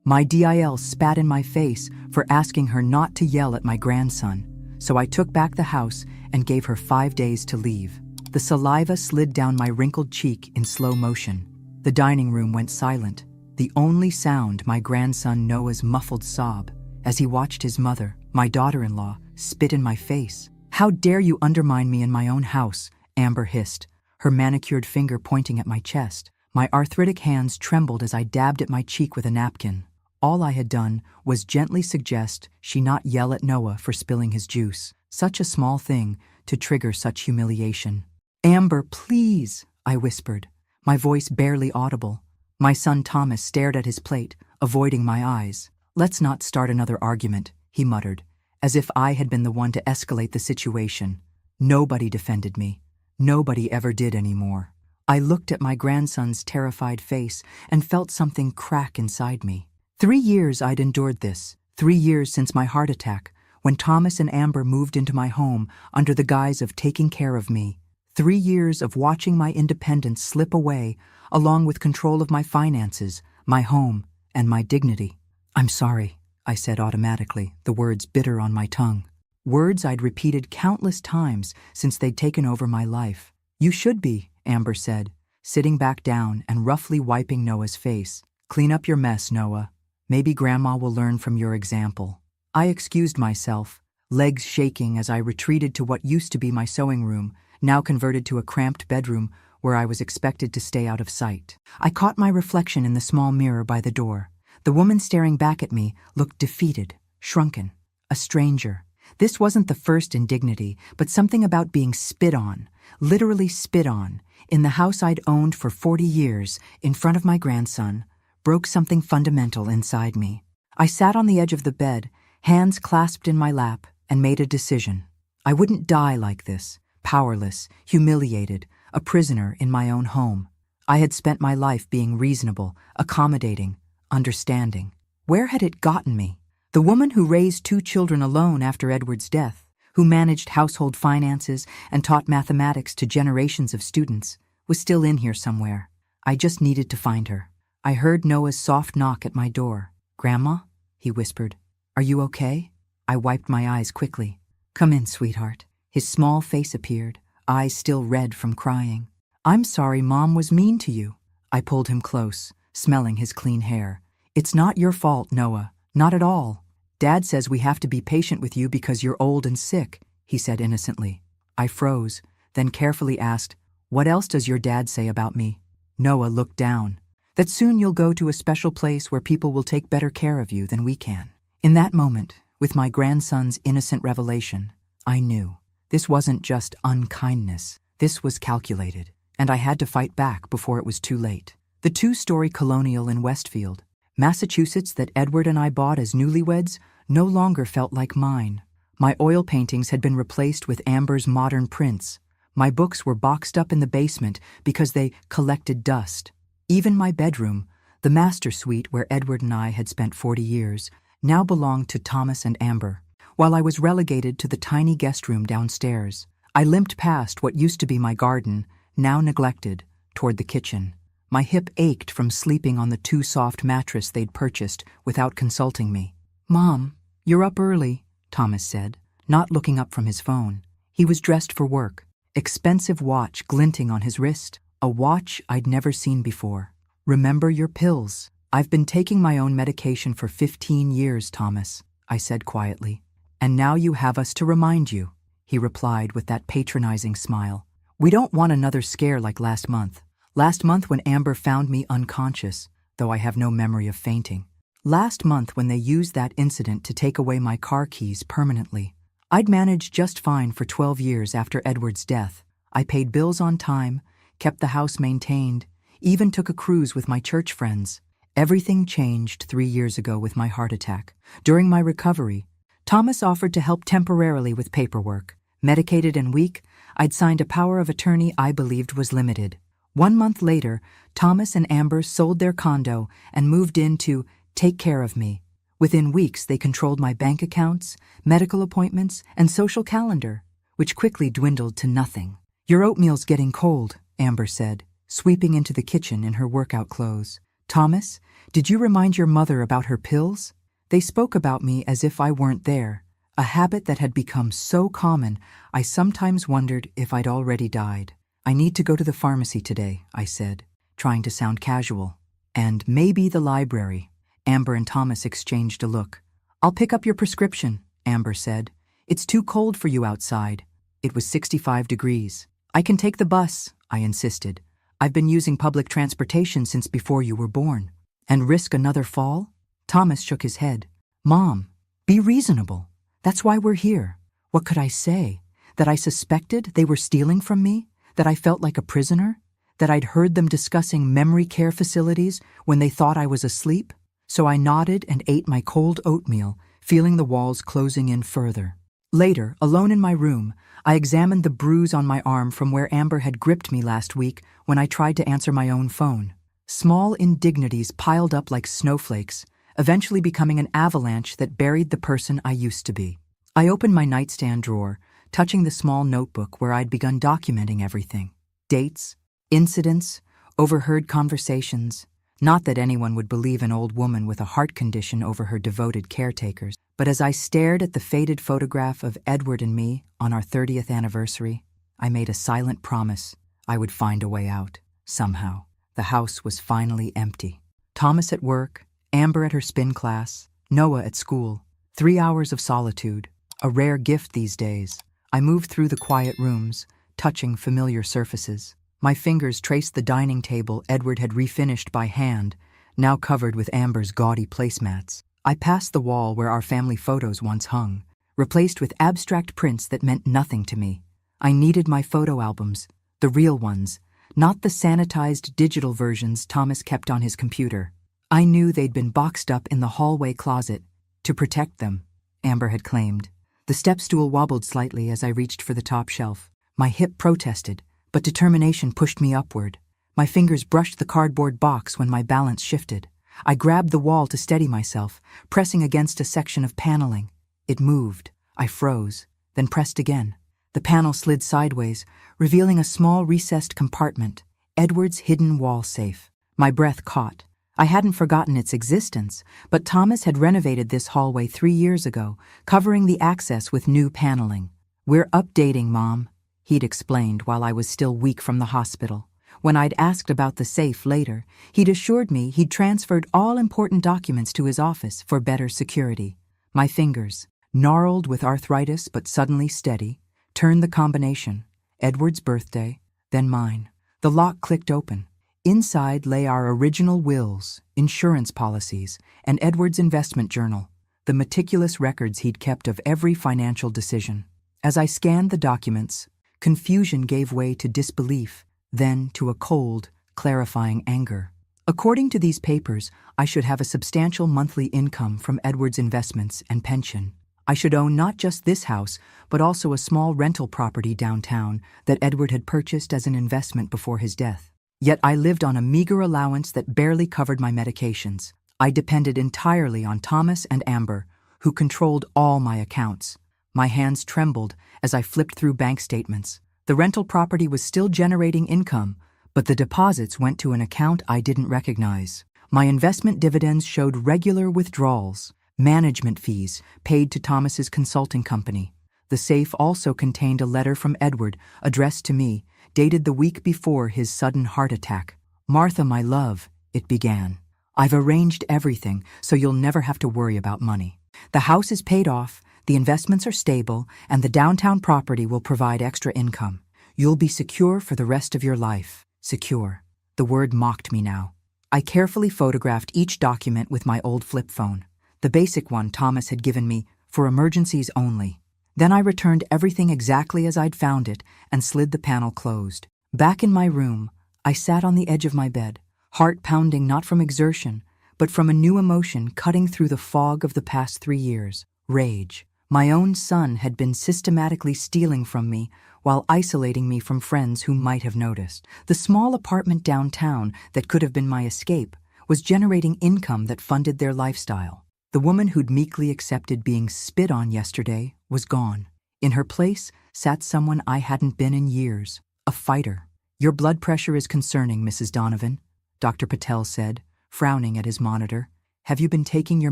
My DIL spat in my face for asking her not to yell at my grandson, so I took back the house and gave her 5 days to leave. The saliva slid down my wrinkled cheek in slow motion. The dining room went silent, the only sound my grandson Noah's muffled sob as he watched his mother, my daughter-in-law, spit in my face. "How dare you undermine me in my own house?" Amber hissed, her manicured finger pointing at my chest. My arthritic hands trembled as I dabbed at my cheek with a napkin. All I had done was gently suggest she not yell at Noah for spilling his juice. Such a small thing to trigger such humiliation. "Amber, please," I whispered, my voice barely audible. My son Thomas stared at his plate, avoiding my eyes. "Let's not start another argument," he muttered, as if I had been the one to escalate the situation. Nobody defended me. Nobody ever did anymore. I looked at my grandson's terrified face and felt something crack inside me. 3 years I'd endured this. 3 years since my heart attack, when Thomas and Amber moved into my home under the guise of taking care of me. 3 years of watching my independence slip away, along with control of my finances, my home, and my dignity. "I'm sorry," I said automatically, the words bitter on my tongue. Words I'd repeated countless times since they'd taken over my life. "You should be," Amber said, sitting back down and roughly wiping Noah's face. "Clean up your mess, Noah. Maybe Grandma will learn from your example." I excused myself, legs shaking as I retreated to what used to be my sewing room, now converted to a cramped bedroom where I was expected to stay out of sight. I caught my reflection in the small mirror by the door. The woman staring back at me looked defeated, shrunken, a stranger. This wasn't the first indignity, but something about being spit on, literally spit on, in the house I'd owned for 40 years, in front of my grandson, broke something fundamental inside me. I sat on the edge of the bed, hands clasped in my lap, and made a decision. I wouldn't die like this, powerless, humiliated, a prisoner in my own home. I had spent my life being reasonable, accommodating, understanding. Where had it gotten me? The woman who raised 2 children alone after Edward's death, who managed household finances and taught mathematics to generations of students, was still in here somewhere. I just needed to find her. I heard Noah's soft knock at my door. "Grandma?" he whispered. "Are you okay?" I wiped my eyes quickly. "Come in, sweetheart." His small face appeared, eyes still red from crying. "I'm sorry Mom was mean to you." I pulled him close, smelling his clean hair. "It's not your fault, Noah. Not at all. Dad says we have to be patient with you because you're old and sick," he said innocently. I froze, then carefully asked, "What else does your dad say about me?" Noah looked down. "That soon you'll go to a special place where people will take better care of you than we can." In that moment, with my grandson's innocent revelation, I knew this wasn't just unkindness. This was calculated, and I had to fight back before it was too late. The 2-story colonial in Westfield, Massachusetts that Edward and I bought as newlyweds no longer felt like mine. My oil paintings had been replaced with Amber's modern prints. My books were boxed up in the basement because they collected dust. Even my bedroom, the master suite where Edward and I had spent 40 years, now belonged to Thomas and Amber. While I was relegated to the tiny guest room downstairs, I limped past what used to be my garden, now neglected, toward the kitchen. My hip ached from sleeping on the too soft mattress they'd purchased without consulting me. "Mom, you're up early," Thomas said, not looking up from his phone. He was dressed for work, expensive watch glinting on his wrist, a watch I'd never seen before. "Remember your pills." "I've been taking my own medication for 15 years, Thomas," I said quietly. "And now you have us to remind you," he replied with that patronizing smile. "We don't want another scare like last month. Last month when Amber found me unconscious, though I have no memory of fainting. Last month when they used that incident to take away my car keys permanently. I'd managed just fine for 12 years after Edward's death. I paid bills on time, kept the house maintained, even took a cruise with my church friends. Everything changed 3 years ago with my heart attack. During my recovery, Thomas offered to help temporarily with paperwork. Medicated and weak, I'd signed a power of attorney I believed was limited. 1 month later, Thomas and Amber sold their condo and moved in to take care of me. Within weeks, they controlled my bank accounts, medical appointments, and social calendar, which quickly dwindled to nothing. "Your oatmeal's getting cold," Amber said, sweeping into the kitchen in her workout clothes. Thomas, did you remind your mother about her pills? They spoke about me as if I weren't there, a habit that had become so common I sometimes wondered if I'd already died. I need to go to the pharmacy today, I said, trying to sound casual. And maybe the library. Amber and Thomas exchanged a look. I'll pick up your prescription, Amber said. It's too cold for you outside. It was 65 degrees. I can take the bus, I insisted. I've been using public transportation since before you were born. And risk another fall? Thomas shook his head. Mom, be reasonable. That's why we're here. What could I say? That I suspected they were stealing from me? That I felt like a prisoner? That I'd heard them discussing memory care facilities when they thought I was asleep? So I nodded and ate my cold oatmeal, feeling the walls closing in further. Later, alone in my room, I examined the bruise on my arm from where Amber had gripped me last week when I tried to answer my own phone. Small indignities piled up like snowflakes, eventually becoming an avalanche that buried the person I used to be. I opened my nightstand drawer, touching the small notebook where I'd begun documenting everything. Dates, incidents, overheard conversations. Not that anyone would believe an old woman with a heart condition over her devoted caretakers, but as I stared at the faded photograph of Edward and me on our 30th anniversary, I made a silent promise I would find a way out, somehow. The house was finally empty. Thomas at work, Amber at her spin class, Noah at school. 3 hours of solitude, a rare gift these days. I moved through the quiet rooms, touching familiar surfaces. My fingers traced the dining table Edward had refinished by hand, now covered with Amber's gaudy placemats. I passed the wall where our family photos once hung, replaced with abstract prints that meant nothing to me. I needed my photo albums, the real ones, not the sanitized digital versions Thomas kept on his computer. I knew they'd been boxed up in the hallway closet to protect them, Amber had claimed. The step stool wobbled slightly as I reached for the top shelf. My hip protested, but determination pushed me upward. My fingers brushed the cardboard box when my balance shifted. I grabbed the wall to steady myself, pressing against a section of paneling. It moved. I froze, then pressed again. The panel slid sideways, revealing a small recessed compartment, Edward's hidden wall safe. My breath caught. I hadn't forgotten its existence, but Thomas had renovated this hallway 3 years ago, covering the access with new paneling. We're updating, Mom, he'd explained while I was still weak from the hospital. When I'd asked about the safe later, he'd assured me he'd transferred all important documents to his office for better security. My fingers, gnarled with arthritis but suddenly steady, turned the combination, Edward's birthday, then mine. The lock clicked open. Inside lay our original wills, insurance policies, and Edward's investment journal, the meticulous records he'd kept of every financial decision. As I scanned the documents, confusion gave way to disbelief, then to a cold, clarifying anger. According to these papers, I should have a substantial monthly income from Edward's investments and pension. I should own not just this house, but also a small rental property downtown that Edward had purchased as an investment before his death. Yet I lived on a meager allowance that barely covered my medications. I depended entirely on Thomas and Amber, who controlled all my accounts. My hands trembled as I flipped through bank statements. The rental property was still generating income, but the deposits went to an account I didn't recognize. My investment dividends showed regular withdrawals, management fees paid to Thomas's consulting company. The safe also contained a letter from Edward addressed to me, dated the week before his sudden heart attack. Martha, my love, it began. I've arranged everything so you'll never have to worry about money. The house is paid off, the investments are stable, and the downtown property will provide extra income. You'll be secure for the rest of your life. Secure. The word mocked me now. I carefully photographed each document with my old flip phone, the basic one Thomas had given me for emergencies only. Then I returned everything exactly as I'd found it and slid the panel closed. Back in my room, I sat on the edge of my bed, heart pounding not from exertion, but from a new emotion cutting through the fog of the past 3 years. Rage. My own son had been systematically stealing from me while isolating me from friends who might have noticed. The small apartment downtown that could have been my escape was generating income that funded their lifestyle. The woman who'd meekly accepted being spit on yesterday was gone. In her place sat someone I hadn't been in years, a fighter. Your blood pressure is concerning, Mrs. Donovan, Dr. Patel said, frowning at his monitor. "Have you been taking your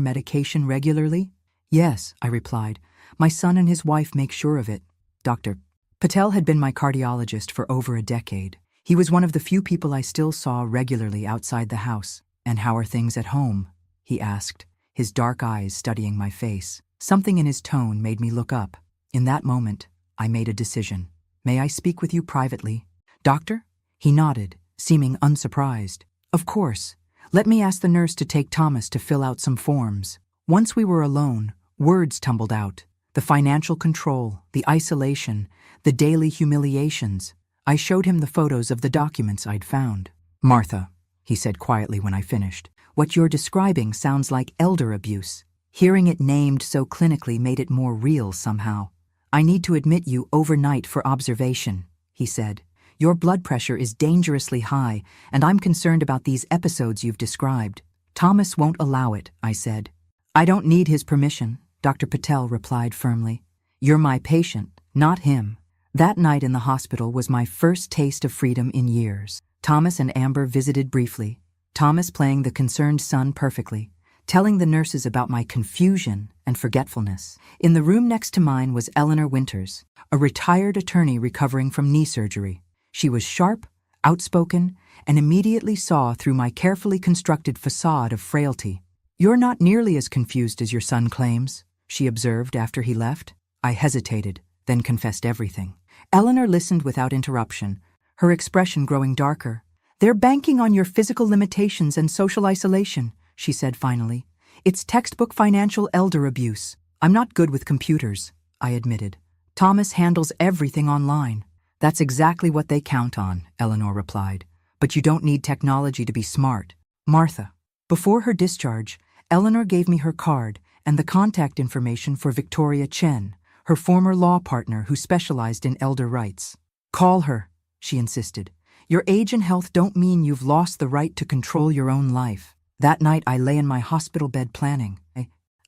medication regularly?" "Yes," I replied. "My son and his wife make sure of it." Dr. Patel had been my cardiologist for over a decade. He was one of the few people I still saw regularly outside the house. "And how are things at home?" he asked, his dark eyes studying my face. Something in his tone made me look up. In that moment, I made a decision. "May I speak with you privately?" "Doctor?" He nodded, seeming unsurprised. "Of course. Let me ask the nurse to take Thomas to fill out some forms." Once we were alone, words tumbled out. The financial control, the isolation, the daily humiliations. I showed him the photos of the documents I'd found. "Martha," he said quietly when I finished, "what you're describing sounds like elder abuse." Hearing it named so clinically made it more real somehow. "I need to admit you overnight for observation," he said. "Your blood pressure is dangerously high, and I'm concerned about these episodes you've described." "Thomas won't allow it," I said. "I don't need his permission," Dr. Patel replied firmly. "You're my patient, not him." That night in the hospital was my first taste of freedom in years. Thomas and Amber visited briefly, Thomas playing the concerned son perfectly, telling the nurses about my confusion and forgetfulness. In the room next to mine was Eleanor Winters, a retired attorney recovering from knee surgery. She was sharp, outspoken, and immediately saw through my carefully constructed facade of frailty. "You're not nearly as confused as your son claims," she observed after he left. I hesitated, then confessed everything. Eleanor listened without interruption, her expression growing darker. "They're banking on your physical limitations and social isolation," she said finally. "It's textbook financial elder abuse." "I'm not good with computers," I admitted. "Thomas handles everything online." "That's exactly what they count on," Eleanor replied. "But you don't need technology to be smart." "Martha." Before her discharge, Eleanor gave me her card and the contact information for Victoria Chen, her former law partner who specialized in elder rights. "Call her," she insisted. "Your age and health don't mean you've lost the right to control your own life." That night I lay in my hospital bed planning.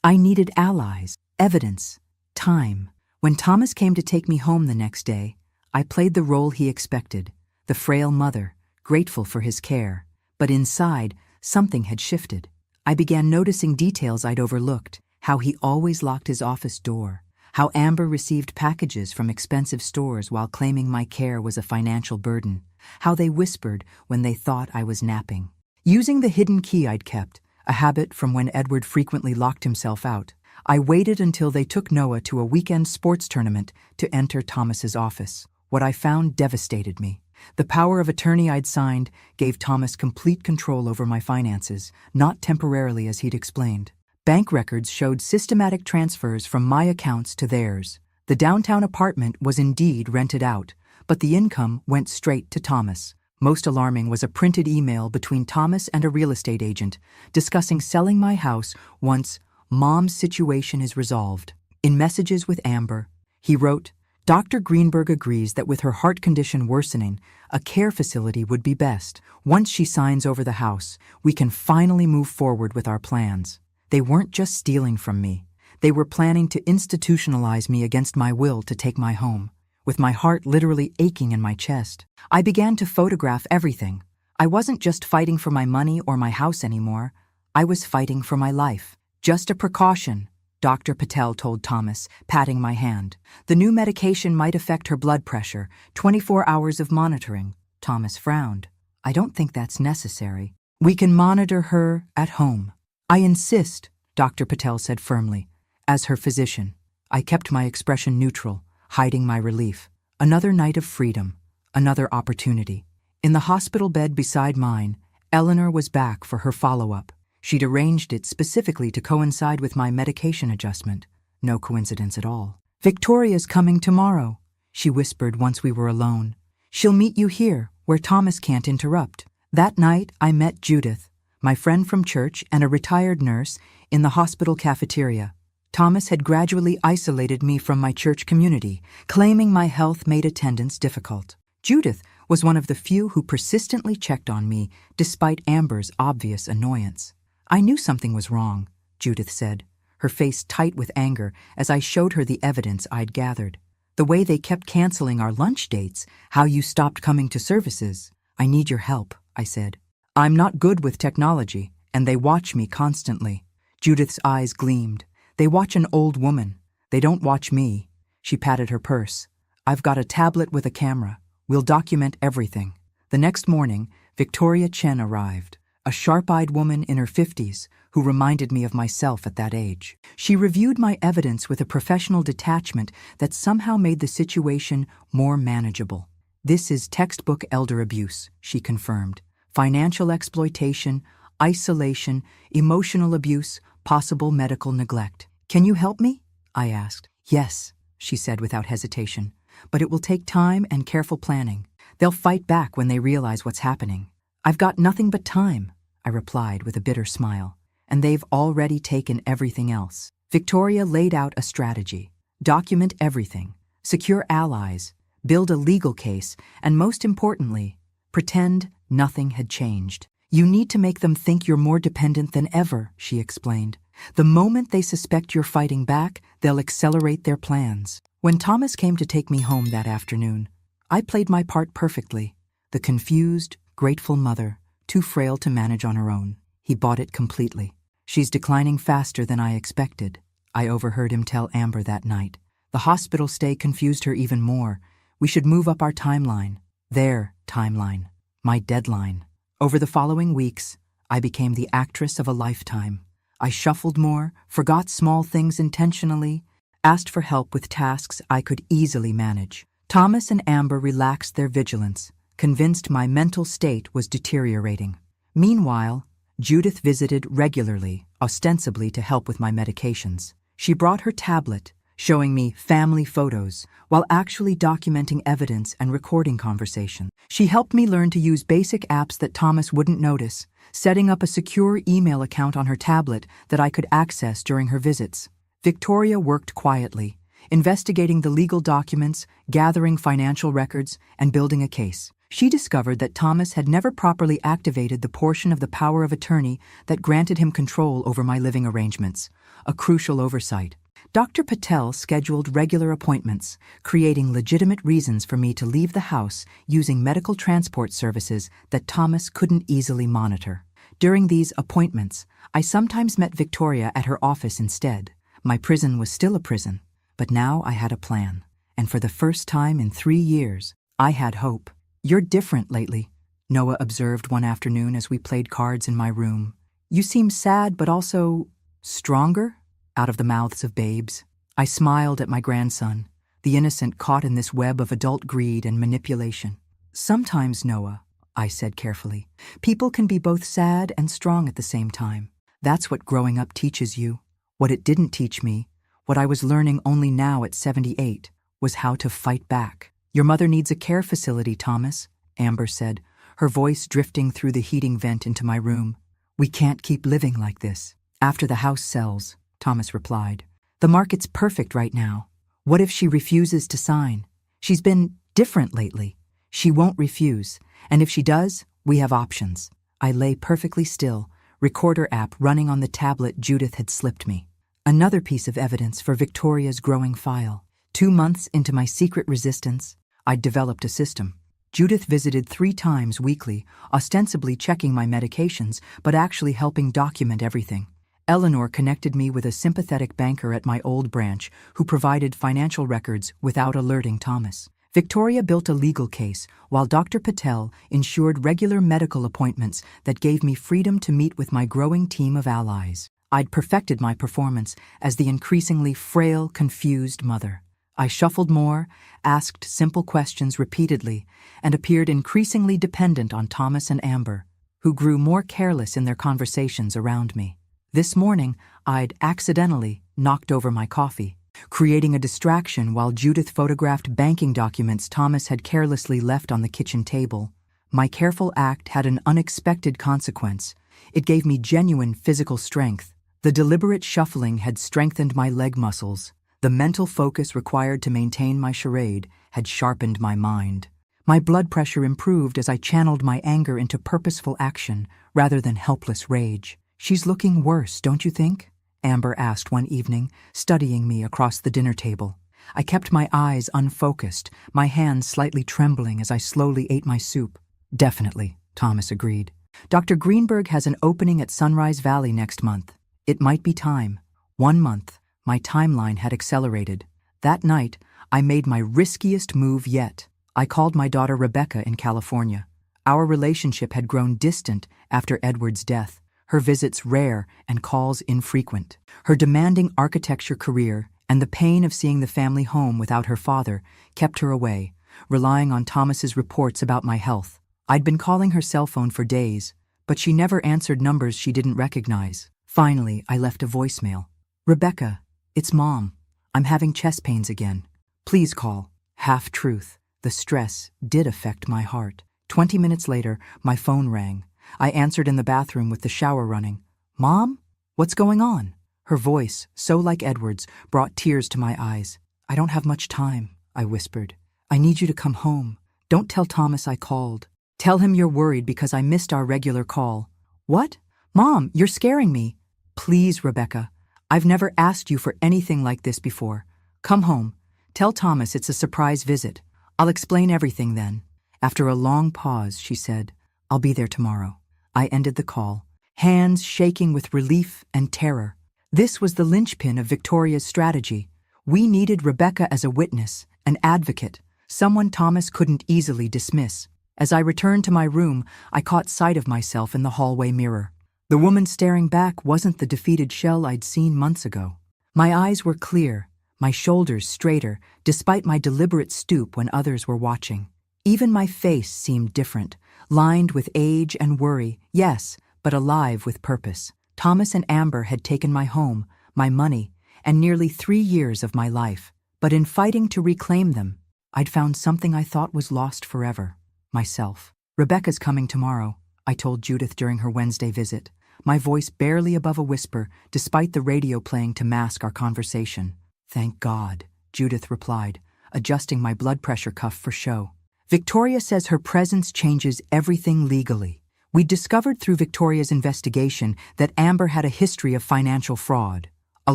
I needed allies, evidence, time. When Thomas came to take me home the next day, I played the role he expected, the frail mother, grateful for his care. But inside, something had shifted. I began noticing details I'd overlooked, how he always locked his office door, how Amber received packages from expensive stores while claiming my care was a financial burden, how they whispered when they thought I was napping. Using the hidden key I'd kept, a habit from when Edward frequently locked himself out, I waited until they took Noah to a weekend sports tournament to enter Thomas's office. What I found devastated me. The power of attorney I'd signed gave Thomas complete control over my finances, not temporarily as he'd explained. Bank records showed systematic transfers from my accounts to theirs. The downtown apartment was indeed rented out, but the income went straight to Thomas. Most alarming was a printed email between Thomas and a real estate agent discussing selling my house once Mom's situation is resolved. In messages with Amber, he wrote, "Dr. Greenberg agrees that with her heart condition worsening, a care facility would be best. Once she signs over the house, we can finally move forward with our plans." They weren't just stealing from me. They were planning to institutionalize me against my will to take my home. With my heart literally aching in my chest, I began to photograph everything. I wasn't just fighting for my money or my house anymore. I was fighting for my life. "Just a precaution," Dr. Patel told Thomas, patting my hand. "The new medication might affect her blood pressure. 24 hours of monitoring." Thomas frowned. "I don't think that's necessary. We can monitor her at home." "I insist," Dr. Patel said firmly. As her physician, I kept my expression neutral, hiding my relief. Another night of freedom, another opportunity. In the hospital bed beside mine, Eleanor was back for her follow-up. She'd arranged it specifically to coincide with my medication adjustment. No coincidence at all. "Victoria's coming tomorrow," she whispered once we were alone. "She'll meet you here, where Thomas can't interrupt." That night, I met Judith, my friend from church and a retired nurse, in the hospital cafeteria. Thomas had gradually isolated me from my church community, claiming my health made attendance difficult. Judith was one of the few who persistently checked on me, despite Amber's obvious annoyance. "I knew something was wrong," Judith said, her face tight with anger as I showed her the evidence I'd gathered. "The way they kept canceling our lunch dates, how you stopped coming to services." "I need your help," I said. "I'm not good with technology," And they watch me constantly. Judith's eyes gleamed. They watch an old woman. They don't watch me. She patted her purse. I've got a tablet with a camera. We'll document everything. The next morning, Victoria Chen arrived, a sharp-eyed woman in her 50s who reminded me of myself at that age. She reviewed my evidence with a professional detachment that somehow made the situation more manageable. This is textbook elder abuse, she confirmed. Financial exploitation, isolation, emotional abuse, possible medical neglect. Can you help me? I asked. Yes, she said without hesitation. But it will take time and careful planning. They'll fight back when they realize what's happening. I've got nothing but time, I replied with a bitter smile. And they've already taken everything else. Victoria laid out a strategy. Document everything. Secure allies. Build a legal case. And most importantly, pretend nothing had changed. You need to make them think you're more dependent than ever, she explained. The moment they suspect you're fighting back, they'll accelerate their plans. When Thomas came to take me home that afternoon, I played my part perfectly. The confused, grateful mother, too frail to manage on her own. He bought it completely. She's declining faster than I expected, I overheard him tell Amber that night. The hospital stay confused her even more. We should move up our timeline. Their timeline. My deadline. Over the following weeks, I became the actress of a lifetime. I shuffled more, forgot small things intentionally, asked for help with tasks I could easily manage. Thomas and Amber relaxed their vigilance, convinced my mental state was deteriorating. Meanwhile, Judith visited regularly, ostensibly to help with my medications. She brought her tablet, showing me family photos, while actually documenting evidence and recording conversation. She helped me learn to use basic apps that Thomas wouldn't notice, setting up a secure email account on her tablet that I could access during her visits. Victoria worked quietly, investigating the legal documents, gathering financial records, and building a case. She discovered that Thomas had never properly activated the portion of the power of attorney that granted him control over my living arrangements, a crucial oversight. Dr. Patel scheduled regular appointments, creating legitimate reasons for me to leave the house using medical transport services that Thomas couldn't easily monitor. During these appointments, I sometimes met Victoria at her office instead. My prison was still a prison, but now I had a plan. And for the first time in 3 years, I had hope. You're different lately, Noah observed one afternoon as we played cards in my room. You seem sad but also stronger? Out of the mouths of babes. I smiled at my grandson, the innocent caught in this web of adult greed and manipulation. Sometimes, Noah, I said carefully, people can be both sad and strong at the same time. That's what growing up teaches you. What it didn't teach me, what I was learning only now at 78, was how to fight back. Your mother needs a care facility, Thomas, Amber said, her voice drifting through the heating vent into my room. We can't keep living like this. After the house sells, Thomas replied. The market's perfect right now. What if she refuses to sign? She's been different lately. She won't refuse, and if she does, we have options. I lay perfectly still, recorder app running on the tablet Judith had slipped me. Another piece of evidence for Victoria's growing file. 2 months into my secret resistance, I'd developed a system. Judith visited 3 times weekly, ostensibly checking my medications, but actually helping document everything. Eleanor connected me with a sympathetic banker at my old branch who provided financial records without alerting Thomas. Victoria built a legal case, while Dr. Patel ensured regular medical appointments that gave me freedom to meet with my growing team of allies. I'd perfected my performance as the increasingly frail, confused mother. I shuffled more, asked simple questions repeatedly, and appeared increasingly dependent on Thomas and Amber, who grew more careless in their conversations around me. This morning, I'd accidentally knocked over my coffee, creating a distraction while Judith photographed banking documents Thomas had carelessly left on the kitchen table. My careful act had an unexpected consequence. It gave me genuine physical strength. The deliberate shuffling had strengthened my leg muscles. The mental focus required to maintain my charade had sharpened my mind. My blood pressure improved as I channeled my anger into purposeful action rather than helpless rage. She's looking worse, don't you think? Amber asked one evening, studying me across the dinner table. I kept my eyes unfocused, my hands slightly trembling as I slowly ate my soup. Definitely, Thomas agreed. Dr. Greenberg has an opening at Sunrise Valley next month. It might be time. 1 month. My timeline had accelerated. That night, I made my riskiest move yet. I called my daughter Rebecca in California. Our relationship had grown distant after Edward's death, her visits rare and calls infrequent. Her demanding architecture career and the pain of seeing the family home without her father kept her away, relying on Thomas's reports about my health. I'd been calling her cell phone for days, but she never answered numbers she didn't recognize. Finally, I left a voicemail. "Rebecca, it's Mom. I'm having chest pains again. Please call." Half-truth. The stress did affect my heart. 20 minutes later, my phone rang. I answered in the bathroom with the shower running. "Mom? What's going on?" Her voice, so like Edward's, brought tears to my eyes. "I don't have much time," I whispered. "I need you to come home. Don't tell Thomas I called. Tell him you're worried because I missed our regular call." "What? Mom, you're scaring me." "Please, Rebecca. I've never asked you for anything like this before. Come home. Tell Thomas it's a surprise visit. I'll explain everything then." After a long pause, she said, "I'll be there tomorrow." I ended the call, hands shaking with relief and terror. This was the linchpin of Victoria's strategy. We needed Rebecca as a witness, an advocate, someone Thomas couldn't easily dismiss. As I returned to my room, I caught sight of myself in the hallway mirror. The woman staring back wasn't the defeated shell I'd seen months ago. My eyes were clear, my shoulders straighter, despite my deliberate stoop when others were watching. Even my face seemed different, lined with age and worry, yes, but alive with purpose. Thomas and Amber had taken my home, my money, and nearly 3 years of my life. But in fighting to reclaim them, I'd found something I thought was lost forever. Myself. "Rebecca's coming tomorrow," I told Judith during her Wednesday visit, my voice barely above a whisper, despite the radio playing to mask our conversation. "Thank God," Judith replied, adjusting my blood pressure cuff for show. "Victoria says her presence changes everything legally. We discovered through Victoria's investigation that Amber had a history of financial fraud, a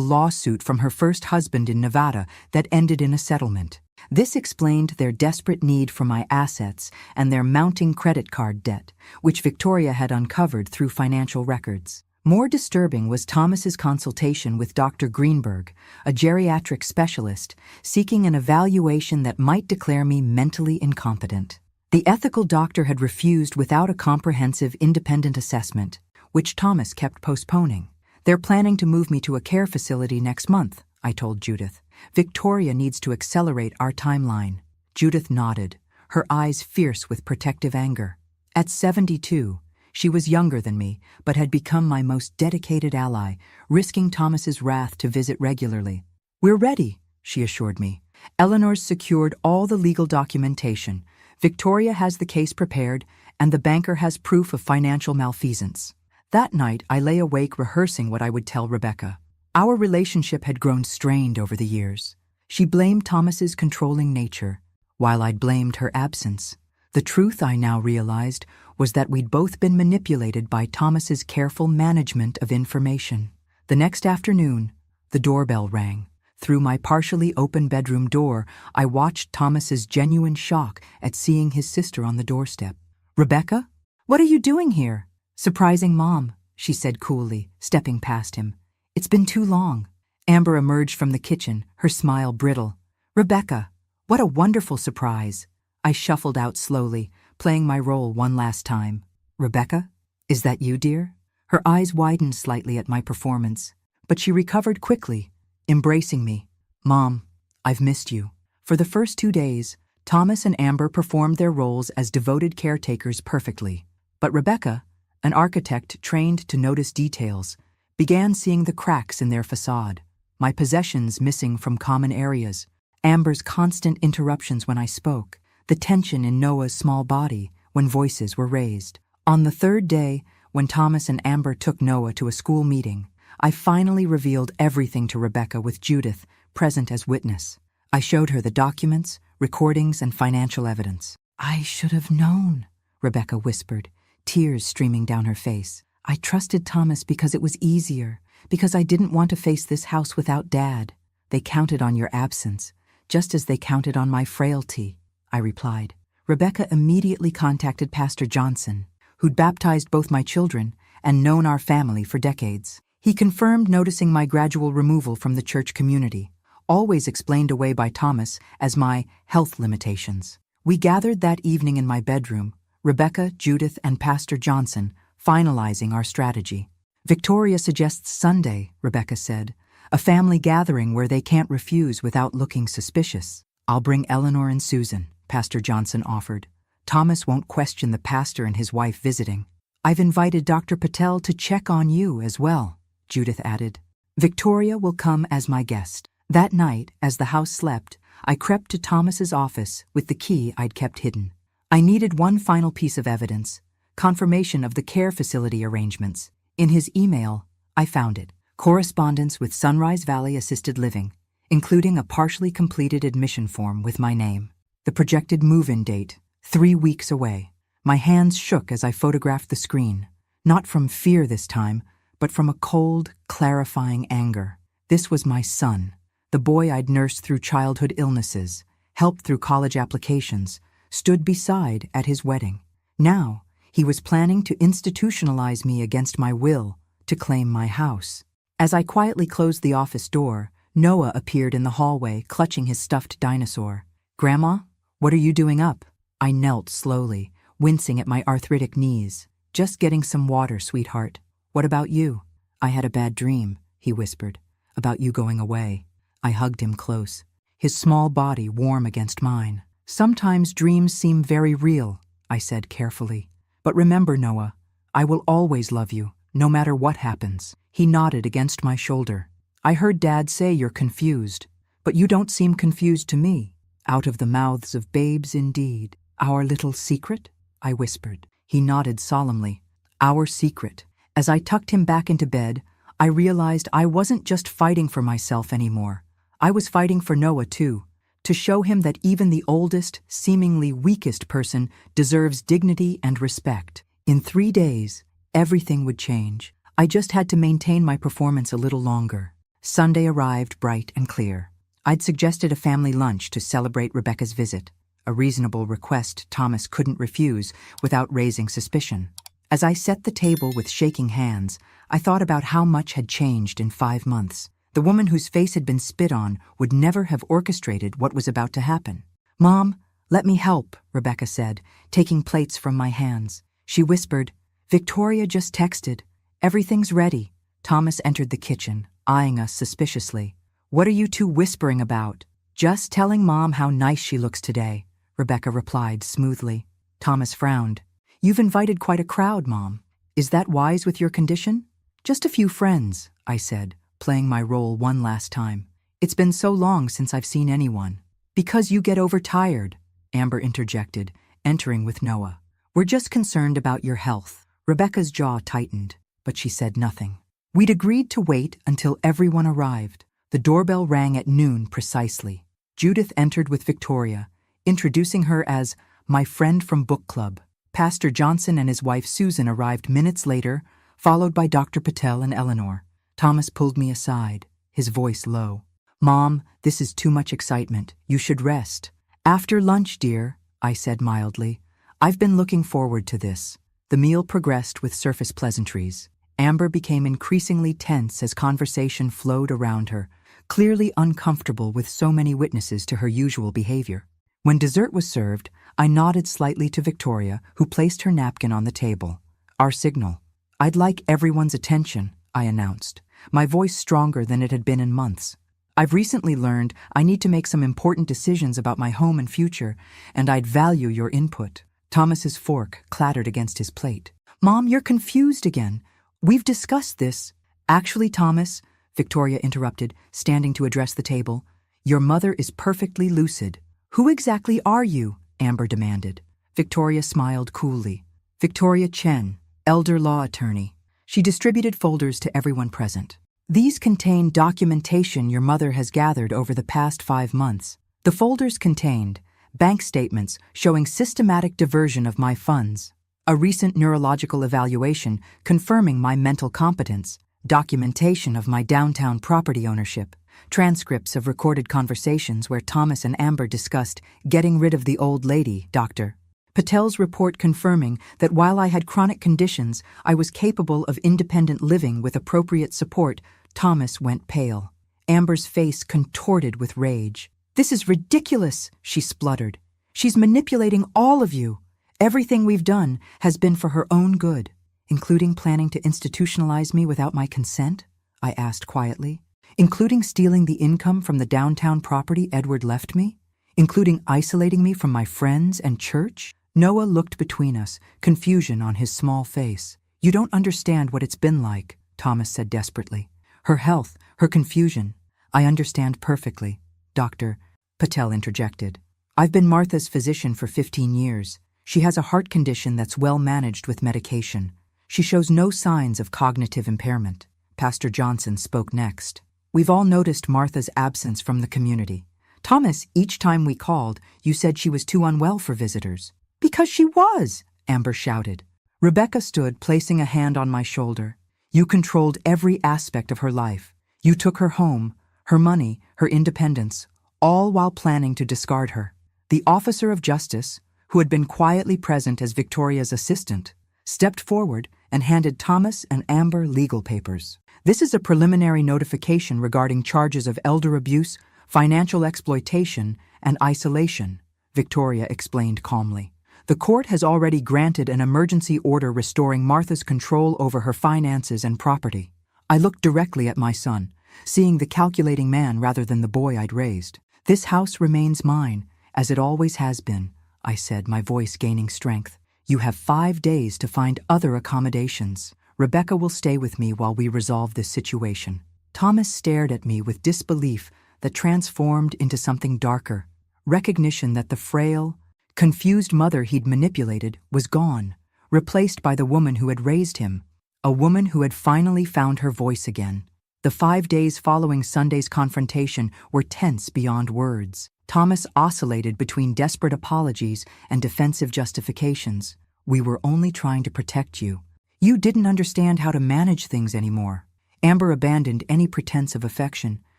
lawsuit from her first husband in Nevada that ended in a settlement. This explained their desperate need for my assets and their mounting credit card debt, which Victoria had uncovered through financial records. More disturbing was Thomas's consultation with Dr. Greenberg, a geriatric specialist, seeking an evaluation that might declare me mentally incompetent. The ethical doctor had refused without a comprehensive independent assessment, which Thomas kept postponing. "They're planning to move me to a care facility next month," I told Judith. "Victoria needs to accelerate our timeline." Judith nodded, her eyes fierce with protective anger. At 72, she was younger than me, but had become my most dedicated ally, risking Thomas's wrath to visit regularly. "We're ready," she assured me. "Eleanor's secured all the legal documentation. Victoria has the case prepared, and the banker has proof of financial malfeasance." That night, I lay awake rehearsing what I would tell Rebecca. Our relationship had grown strained over the years. She blamed Thomas's controlling nature, while I'd blamed her absence. The truth, I now realized, was that we'd both been manipulated by Thomas's careful management of information. The next afternoon, the doorbell rang. Through my partially open bedroom door, I watched Thomas's genuine shock at seeing his sister on the doorstep. "Rebecca? What are you doing here?" "Surprising Mom," she said coolly, stepping past him. "It's been too long." Amber emerged from the kitchen, her smile brittle. "Rebecca, what a wonderful surprise." I shuffled out slowly, playing my role one last time. "Rebecca, is that you, dear?" Her eyes widened slightly at my performance, but she recovered quickly, embracing me. "Mom, I've missed you." For the first 2 days, Thomas and Amber performed their roles as devoted caretakers perfectly. But Rebecca, an architect trained to notice details, began seeing the cracks in their facade. My possessions missing from common areas, Amber's constant interruptions when I spoke, the tension in Noah's small body when voices were raised. On the 3rd day, when Thomas and Amber took Noah to a school meeting, I finally revealed everything to Rebecca with Judith present as witness. I showed her the documents, recordings, and financial evidence. "I should have known," Rebecca whispered, tears streaming down her face. "I trusted Thomas because it was easier, because I didn't want to face this house without Dad. They counted on your absence, just as they counted on my frailty," I replied. Rebecca immediately contacted Pastor Johnson, who'd baptized both my children and known our family for decades. He confirmed noticing my gradual removal from the church community, always explained away by Thomas as my health limitations. We gathered that evening in my bedroom, Rebecca, Judith, and Pastor Johnson, finalizing our strategy. Victoria suggests Sunday, Rebecca said, a family gathering where they can't refuse without looking suspicious. I'll bring Eleanor and Susan, Pastor Johnson offered. Thomas won't question the pastor and his wife visiting. I've invited Dr. Patel to check on you as well, Judith added. Victoria will come as my guest. That night, as the house slept, I crept to Thomas's office with the key I'd kept hidden. I needed one final piece of evidence, confirmation of the care facility arrangements. In his email, I found it. Correspondence with Sunrise Valley Assisted Living, including a partially completed admission form with my name. The projected move-in date, 3 weeks away. My hands shook as I photographed the screen, not from fear this time, but from a cold, clarifying anger. This was my son, the boy I'd nursed through childhood illnesses, helped through college applications, stood beside at his wedding. Now, he was planning to institutionalize me against my will to claim my house. As I quietly closed the office door, Noah appeared in the hallway, clutching his stuffed dinosaur. "Grandma, what are you doing up?" I knelt slowly, wincing at my arthritic knees. "Just getting some water, sweetheart. What about you?" "I had a bad dream," he whispered, "about you going away." I hugged him close, his small body warm against mine. "Sometimes dreams seem very real," I said carefully. "But remember, Noah, I will always love you, no matter what happens." He nodded against my shoulder. "I heard Dad say you're confused, but you don't seem confused to me." "Out of the mouths of babes indeed. Our little secret?" I whispered. He nodded solemnly. "Our secret." As I tucked him back into bed, I realized I wasn't just fighting for myself anymore. I was fighting for Noah too, to show him that even the oldest, seemingly weakest person deserves dignity and respect. In 3 days, everything would change. I just had to maintain my performance a little longer. Sunday arrived bright and clear. I'd suggested a family lunch to celebrate Rebecca's visit, a reasonable request Thomas couldn't refuse without raising suspicion. As I set the table with shaking hands, I thought about how much had changed in 5 months. The woman whose face had been spit on would never have orchestrated what was about to happen. "Mom, let me help," Rebecca said, taking plates from my hands. She whispered, "Victoria just texted. Everything's ready." Thomas entered the kitchen, eyeing us suspiciously. "What are you two whispering about?" "Just telling Mom how nice she looks today," Rebecca replied smoothly. Thomas frowned. "You've invited quite a crowd, Mom. Is that wise with your condition?" "Just a few friends," I said, playing my role one last time. "It's been so long since I've seen anyone." "Because you get overtired," Amber interjected, entering with Noah. "We're just concerned about your health." Rebecca's jaw tightened, but she said nothing. We'd agreed to wait until everyone arrived. The doorbell rang at noon precisely. Judith entered with Victoria, introducing her as my friend from book club. Pastor Johnson and his wife Susan arrived minutes later, followed by Dr. Patel and Eleanor. Thomas pulled me aside, his voice low. "Mom, this is too much excitement. You should rest." "After lunch, dear," I said mildly. "I've been looking forward to this." The meal progressed with surface pleasantries. Amber became increasingly tense as conversation flowed around her, clearly uncomfortable with so many witnesses to her usual behavior. When dessert was served, I nodded slightly to Victoria, who placed her napkin on the table. Our signal. "I'd like everyone's attention," I announced, my voice stronger than it had been in months. "I've recently learned I need to make some important decisions about my home and future, and I'd value your input." Thomas's fork clattered against his plate. "Mom, you're confused again. We've discussed this." "Actually, Thomas," Victoria interrupted, standing to address the table, "your mother is perfectly lucid." "Who exactly are you?" Amber demanded. Victoria smiled coolly. "Victoria Chen, elder law attorney." She distributed folders to everyone present. "These contain documentation your mother has gathered over the past 5 months. The folders contained bank statements showing systematic diversion of my funds, a recent neurological evaluation confirming my mental competence, documentation of my downtown property ownership, transcripts of recorded conversations where Thomas and Amber discussed getting rid of the old lady, Dr. Patel's report confirming that while I had chronic conditions, I was capable of independent living with appropriate support. Thomas went pale. Amber's face contorted with rage. "This is ridiculous," she spluttered. "She's manipulating all of you. Everything we've done has been for her own good." "Including planning to institutionalize me without my consent?" I asked quietly. "Including stealing the income from the downtown property Edward left me? Including isolating me from my friends and church?" Noah looked between us, confusion on his small face. "You don't understand what it's been like," Thomas said desperately. "Her health, her confusion." "I understand perfectly, Doctor," Patel interjected. "I've been Martha's physician for 15 years. She has a heart condition that's well managed with medication. She shows no signs of cognitive impairment." Pastor Johnson spoke next. "We've all noticed Martha's absence from the community. Thomas, each time we called, you said she was too unwell for visitors." "Because she was," Amber shouted. Rebecca stood, placing a hand on my shoulder. "You controlled every aspect of her life. You took her home, her money, her independence, all while planning to discard her." The officer of justice, who had been quietly present as Victoria's assistant, stepped forward and handed Thomas and Amber legal papers. "This is a preliminary notification regarding charges of elder abuse, financial exploitation, and isolation," Victoria explained calmly. "The court has already granted an emergency order restoring Martha's control over her finances and property." I looked directly at my son, seeing the calculating man rather than the boy I'd raised. "This house remains mine, as it always has been," I said, my voice gaining strength. "You have 5 days to find other accommodations. Rebecca will stay with me while we resolve this situation." Thomas stared at me with disbelief that transformed into something darker, recognition that the frail, confused mother he'd manipulated was gone, replaced by the woman who had raised him, a woman who had finally found her voice again. The 5 days following Sunday's confrontation were tense beyond words. Thomas oscillated between desperate apologies and defensive justifications. "We were only trying to protect you. You didn't understand how to manage things anymore." Amber abandoned any pretense of affection,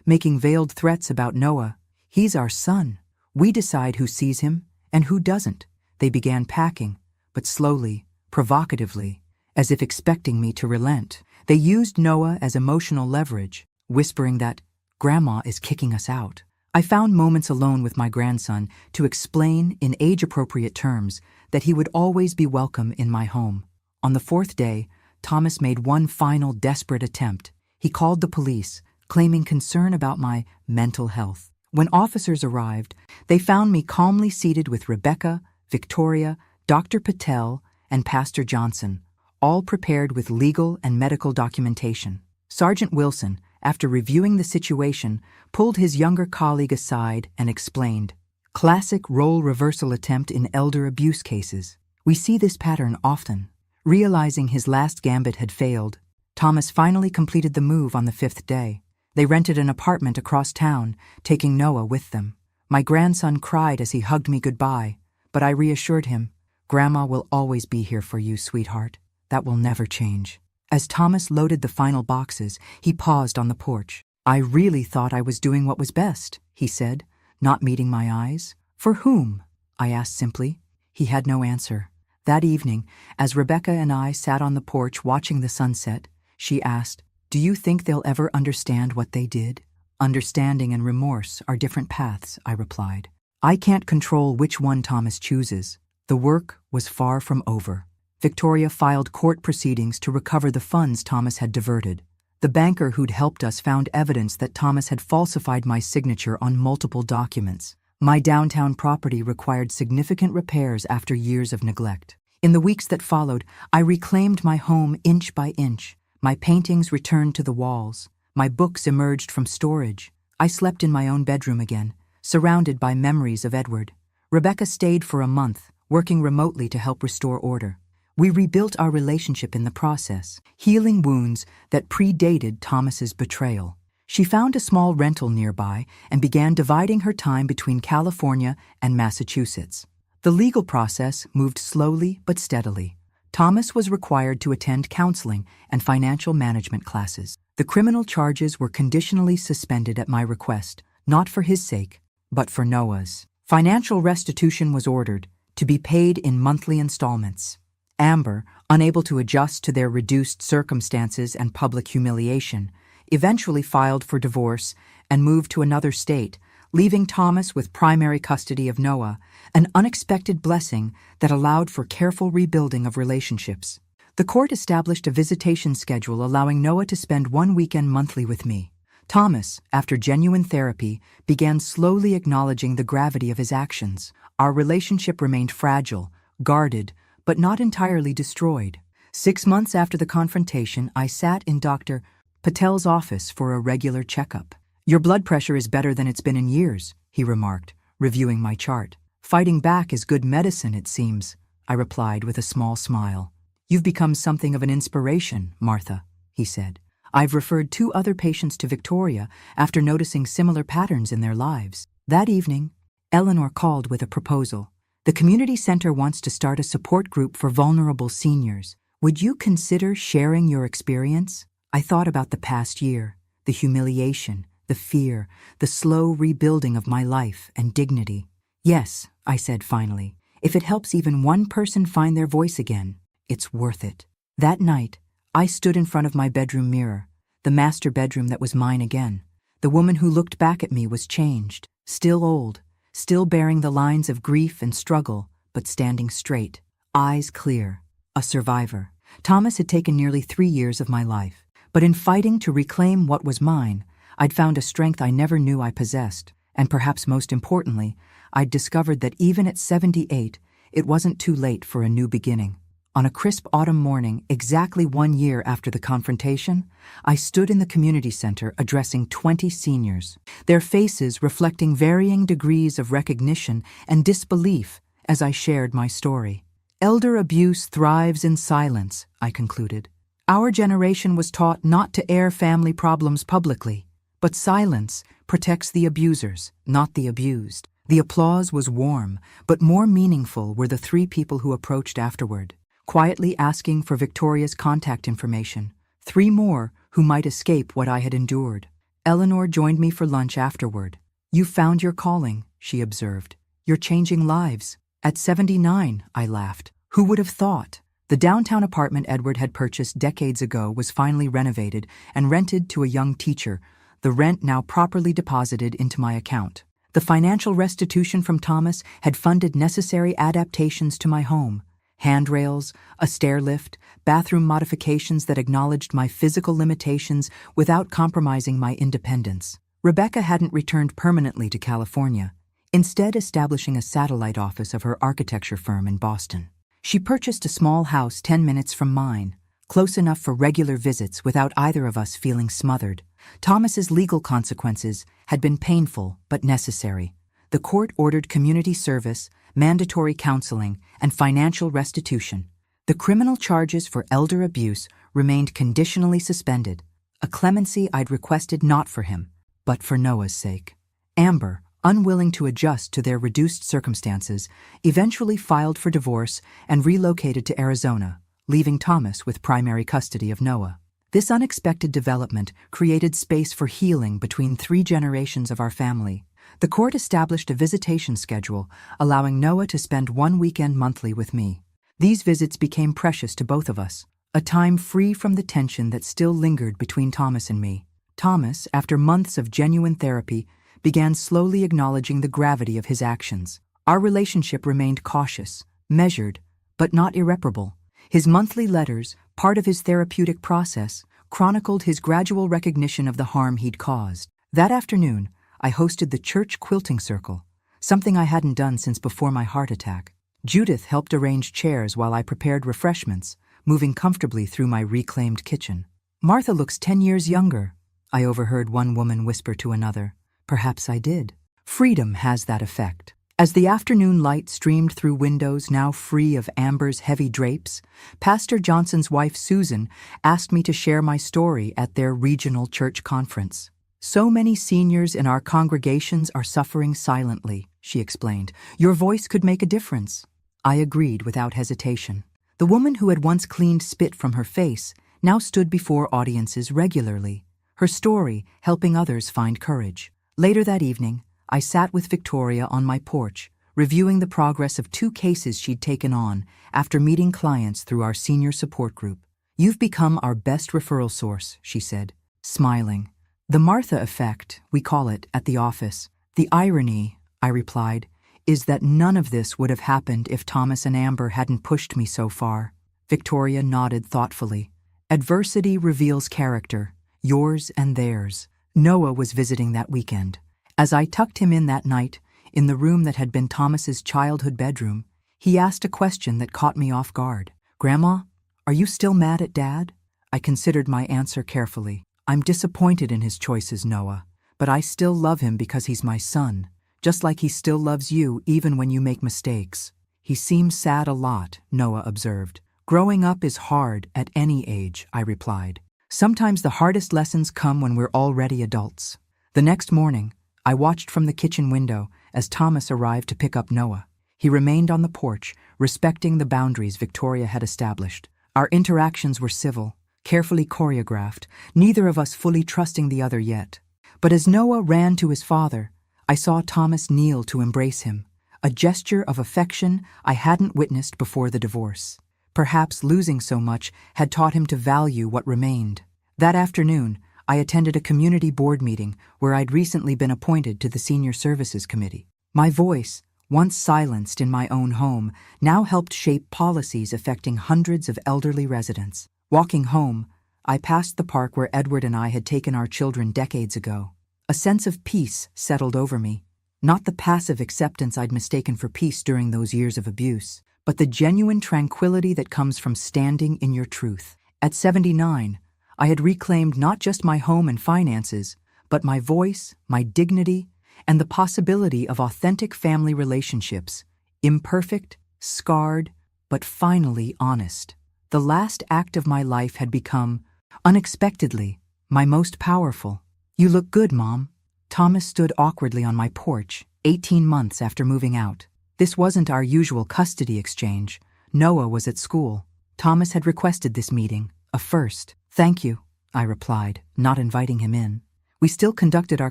making veiled threats about Noah. "He's our son. We decide who sees him and who doesn't." They began packing, but slowly, provocatively, as if expecting me to relent. They used Noah as emotional leverage, whispering that "Grandma is kicking us out." I found moments alone with my grandson to explain in age-appropriate terms that he would always be welcome in my home. On the 4th day, Thomas made one final desperate attempt. He called the police, claiming concern about my mental health. When officers arrived, they found me calmly seated with Rebecca, Victoria, Dr. Patel, and Pastor Johnson, all prepared with legal and medical documentation. Sergeant Wilson, after reviewing the situation, pulled his younger colleague aside and explained, "Classic role reversal attempt in elder abuse cases. We see this pattern often." Realizing his last gambit had failed, Thomas finally completed the move on the 5th day. They rented an apartment across town, taking Noah with them. My grandson cried as he hugged me goodbye, but I reassured him, "Grandma will always be here for you, sweetheart. That will never change." As Thomas loaded the final boxes, he paused on the porch. "I really thought I was doing what was best," he said, not meeting my eyes. "For whom?" I asked simply. He had no answer. That evening, as Rebecca and I sat on the porch watching the sunset, she asked, "Do you think they'll ever understand what they did?" "Understanding and remorse are different paths," I replied. "I can't control which one Thomas chooses." The work was far from over. Victoria filed court proceedings to recover the funds Thomas had diverted. The banker who'd helped us found evidence that Thomas had falsified my signature on multiple documents. My downtown property required significant repairs after years of neglect. In the weeks that followed, I reclaimed my home inch by inch. My paintings returned to the walls. My books emerged from storage. I slept in my own bedroom again, surrounded by memories of Edward. Rebecca stayed for a month, working remotely to help restore order. We rebuilt our relationship in the process, healing wounds that predated Thomas's betrayal. She found a small rental nearby and began dividing her time between California and Massachusetts. The legal process moved slowly but steadily. Thomas was required to attend counseling and financial management classes. The criminal charges were conditionally suspended at my request, not for his sake, but for Noah's. Financial restitution was ordered, to be paid in monthly installments. Amber, unable to adjust to their reduced circumstances and public humiliation, eventually filed for divorce and moved to another state, leaving Thomas with primary custody of Noah, an unexpected blessing that allowed for careful rebuilding of relationships. The court established a visitation schedule allowing Noah to spend 1 weekend monthly with me. Thomas, after genuine therapy, began slowly acknowledging the gravity of his actions. Our relationship remained fragile, guarded, but not entirely destroyed. 6 months after the confrontation, I sat in Dr. Patel's office for a regular checkup. "Your blood pressure is better than it's been in years," he remarked, reviewing my chart. "Fighting back is good medicine, it seems," I replied with a small smile. "You've become something of an inspiration, Martha," he said. "I've referred 2 other patients to Victoria after noticing similar patterns in their lives." That evening, Eleanor called with a proposal. "The community center wants to start a support group for vulnerable seniors. Would you consider sharing your experience?" I thought about the past year, the humiliation, the fear, the slow rebuilding of my life and dignity. "Yes," I said finally. "If it helps even one person find their voice again, it's worth it." That night, I stood in front of my bedroom mirror, the master bedroom that was mine again. The woman who looked back at me was changed, still old, still bearing the lines of grief and struggle, but standing straight, eyes clear, a survivor. Thomas had taken nearly 3 years of my life, but in fighting to reclaim what was mine, I'd found a strength I never knew I possessed, and perhaps most importantly, I'd discovered that even at 78, it wasn't too late for a new beginning. On a crisp autumn morning, exactly 1 year after the confrontation, I stood in the community center addressing 20 seniors, their faces reflecting varying degrees of recognition and disbelief as I shared my story. "Elder abuse thrives in silence," I concluded. "Our generation was taught not to air family problems publicly, but silence protects the abusers, not the abused." The applause was warm, but more meaningful were the 3 people who approached afterward, quietly asking for Victoria's contact information. 3 more who might escape what I had endured. Eleanor joined me for lunch afterward. "You found your calling," she observed. "You're changing lives." "At 79, I laughed. Who would have thought? The downtown apartment Edward had purchased decades ago was finally renovated and rented to a young teacher, the rent now properly deposited into my account. The financial restitution from Thomas had funded necessary adaptations to my home. Handrails, a stair lift, bathroom modifications that acknowledged my physical limitations without compromising my independence. Rebecca hadn't returned permanently to California, instead establishing a satellite office of her architecture firm in Boston. She purchased a small house 10 minutes from mine, close enough for regular visits without either of us feeling smothered. Thomas's legal consequences had been painful but necessary. The court ordered community service, mandatory counseling, and financial restitution. The criminal charges for elder abuse remained conditionally suspended, a clemency I'd requested not for him, but for Noah's sake. Amber, unwilling to adjust to their reduced circumstances, eventually filed for divorce and relocated to Arizona, leaving Thomas with primary custody of Noah. This unexpected development created space for healing between 3 generations of our family. The court established a visitation schedule, allowing Noah to spend 1 weekend monthly with me. These visits became precious to both of us, a time free from the tension that still lingered between Thomas and me. Thomas, after months of genuine therapy, began slowly acknowledging the gravity of his actions. Our relationship remained cautious, measured, but not irreparable. His monthly letters, part of his therapeutic process, chronicled his gradual recognition of the harm he'd caused. That afternoon, I hosted the church quilting circle, something I hadn't done since before my heart attack. Judith helped arrange chairs while I prepared refreshments, moving comfortably through my reclaimed kitchen. "Martha looks 10 years younger," I overheard one woman whisper to another. Perhaps I did. Freedom has that effect. As the afternoon light streamed through windows now free of Amber's heavy drapes, Pastor Johnson's wife Susan asked me to share my story at their regional church conference. "So many seniors in our congregations are suffering silently," she explained. "Your voice could make a difference." I agreed without hesitation. The woman who had once cleaned spit from her face now stood before audiences regularly, her story helping others find courage. Later that evening, I sat with Victoria on my porch, reviewing the progress of 2 cases she'd taken on after meeting clients through our senior support group. "You've become our best referral source," she said, smiling. "The Martha effect, we call it at the office. The irony," I replied, "is that none of this would have happened if Thomas and Amber hadn't pushed me so far." Victoria nodded thoughtfully. "Adversity reveals character, yours and theirs." Noah was visiting that weekend. As I tucked him in that night, in the room that had been Thomas's childhood bedroom, he asked a question that caught me off guard. "Grandma, are you still mad at Dad?" I considered my answer carefully. "I'm disappointed in his choices, Noah, but I still love him because he's my son, just like he still loves you even when you make mistakes." "He seems sad a lot," Noah observed. "Growing up is hard at any age," I replied. "Sometimes the hardest lessons come when we're already adults." The next morning, I watched from the kitchen window as Thomas arrived to pick up Noah. He remained on the porch, respecting the boundaries Victoria had established. Our interactions were civil, carefully choreographed, neither of us fully trusting the other yet. But as Noah ran to his father, I saw Thomas kneel to embrace him, a gesture of affection I hadn't witnessed before the divorce. Perhaps losing so much had taught him to value what remained. That afternoon, I attended a community board meeting where I'd recently been appointed to the Senior Services Committee. My voice, once silenced in my own home, now helped shape policies affecting hundreds of elderly residents. Walking home, I passed the park where Edward and I had taken our children decades ago. A sense of peace settled over me, not the passive acceptance I'd mistaken for peace during those years of abuse, but the genuine tranquility that comes from standing in your truth. At 79, I had reclaimed not just my home and finances, but my voice, my dignity, and the possibility of authentic family relationships, imperfect, scarred, but finally honest. The last act of my life had become, unexpectedly, my most powerful. "You look good, Mom." Thomas stood awkwardly on my porch, 18 months after moving out. This wasn't our usual custody exchange. Noah was at school. Thomas had requested this meeting, a first. "Thank you," I replied, not inviting him in. We still conducted our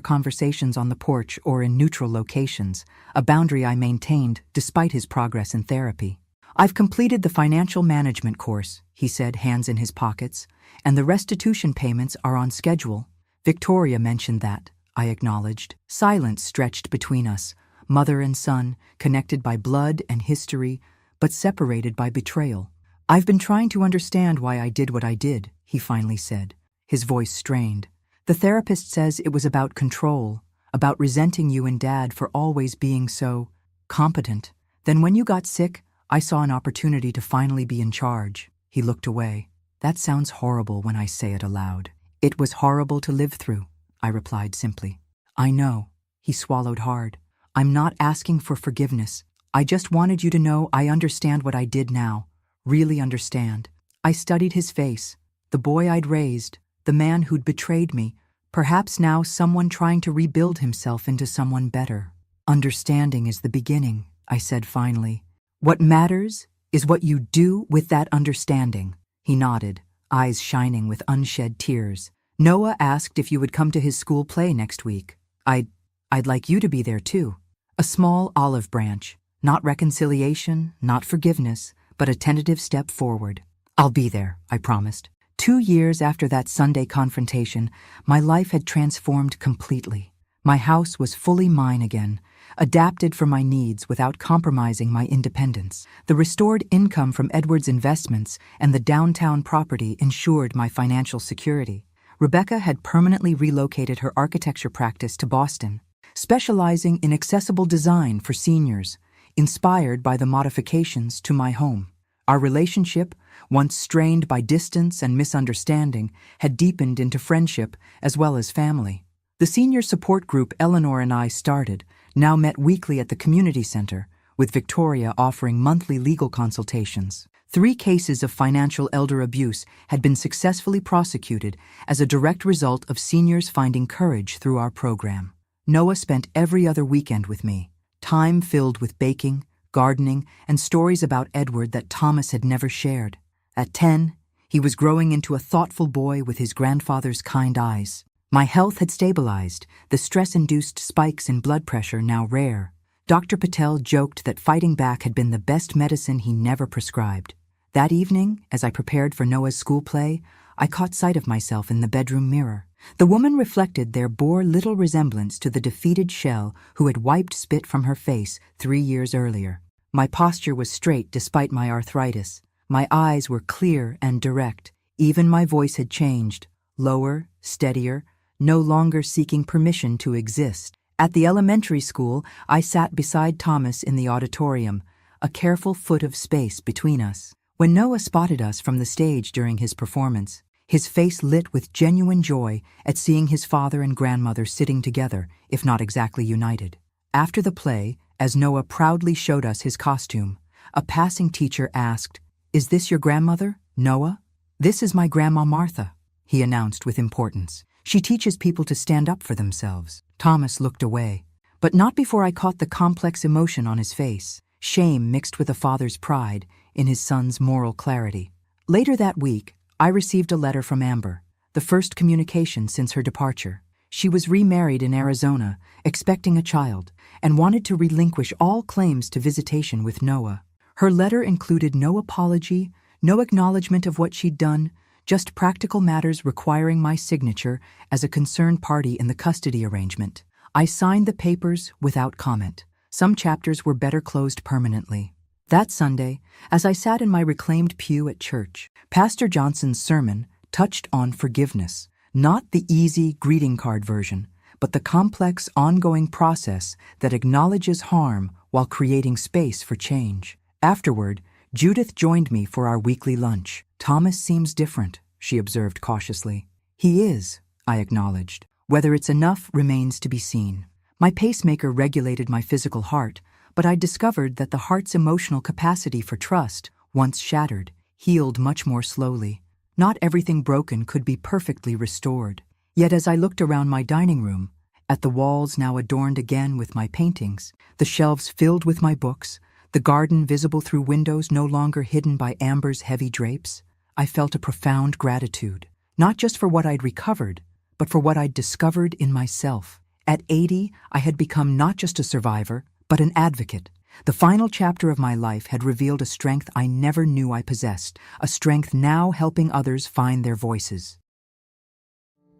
conversations on the porch or in neutral locations, a boundary I maintained despite his progress in therapy. "I've completed the financial management course," he said, hands in his pockets, "and the restitution payments are on schedule." "Victoria mentioned that," I acknowledged. Silence stretched between us, mother and son, connected by blood and history, but separated by betrayal. "I've been trying to understand why I did what I did," he finally said, his voice strained. "The therapist says it was about control, about resenting you and Dad for always being so competent. Then when you got sick, I saw an opportunity to finally be in charge." He looked away. "That sounds horrible when I say it aloud." "It was horrible to live through," I replied simply. "I know." He swallowed hard. "I'm not asking for forgiveness. I just wanted you to know I understand what I did now. Really understand." I studied his face, the boy I'd raised, the man who'd betrayed me, perhaps now someone trying to rebuild himself into someone better. "Understanding is the beginning," I said finally. "What matters is what you do with that understanding." He nodded, eyes shining with unshed tears. "Noah asked if you would come to his school play next week. I'd like you to be there too. A small olive branch, not reconciliation, not forgiveness, but a tentative step forward." "I'll be there," I promised. 2 years after that Sunday confrontation, my life had transformed completely. My house was fully mine again, adapted for my needs without compromising my independence. The restored income from Edward's investments and the downtown property ensured my financial security. Rebecca had permanently relocated her architecture practice to Boston, specializing in accessible design for seniors, inspired by the modifications to my home. Our relationship, once strained by distance and misunderstanding, had deepened into friendship as well as family. The senior support group Eleanor and I started now met weekly at the community center, with Victoria offering monthly legal consultations. 3 cases of financial elder abuse had been successfully prosecuted as a direct result of seniors finding courage through our program. Noah spent every other weekend with me, time filled with baking, gardening, and stories about Edward that Thomas had never shared. At 10, he was growing into a thoughtful boy with his grandfather's kind eyes. My health had stabilized, the stress-induced spikes in blood pressure now rare. Dr. Patel joked that fighting back had been the best medicine he never prescribed. That evening, as I prepared for Noah's school play, I caught sight of myself in the bedroom mirror. The woman reflected there bore little resemblance to the defeated shell who had wiped spit from her face 3 years earlier. My posture was straight despite my arthritis. My eyes were clear and direct. Even my voice had changed, lower, steadier, no longer seeking permission to exist. At the elementary school, I sat beside Thomas in the auditorium, a careful foot of space between us. When Noah spotted us from the stage during his performance, his face lit with genuine joy at seeing his father and grandmother sitting together, if not exactly united. After the play, as Noah proudly showed us his costume, a passing teacher asked, "Is this your grandmother, Noah?" "This is my grandma Martha," he announced with importance. "She teaches people to stand up for themselves." Thomas looked away, but not before I caught the complex emotion on his face, shame mixed with a father's pride in his son's moral clarity. Later that week, I received a letter from Amber, the first communication since her departure. She was remarried in Arizona, expecting a child, and wanted to relinquish all claims to visitation with Noah. Her letter included no apology, no acknowledgement of what she'd done, just practical matters requiring my signature as a concerned party in the custody arrangement. I signed the papers without comment. Some chapters were better closed permanently. That Sunday, as I sat in my reclaimed pew at church, Pastor Johnson's sermon touched on forgiveness, not the easy greeting card version, but the complex, ongoing process that acknowledges harm while creating space for change. Afterward, Judith joined me for our weekly lunch. "Thomas seems different," she observed cautiously. "He is," I acknowledged. "Whether it's enough remains to be seen." My pacemaker regulated my physical heart, but I discovered that the heart's emotional capacity for trust, once shattered, healed much more slowly. Not everything broken could be perfectly restored. Yet as I looked around my dining room, at the walls now adorned again with my paintings, the shelves filled with my books, the garden visible through windows no longer hidden by Amber's heavy drapes, I felt a profound gratitude, not just for what I'd recovered, but for what I'd discovered in myself. At 80, I had become not just a survivor, but an advocate. The final chapter of my life had revealed a strength I never knew I possessed, a strength now helping others find their voices.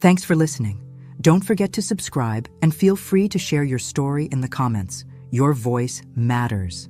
Thanks for listening. Don't forget to subscribe and feel free to share your story in the comments. Your voice matters.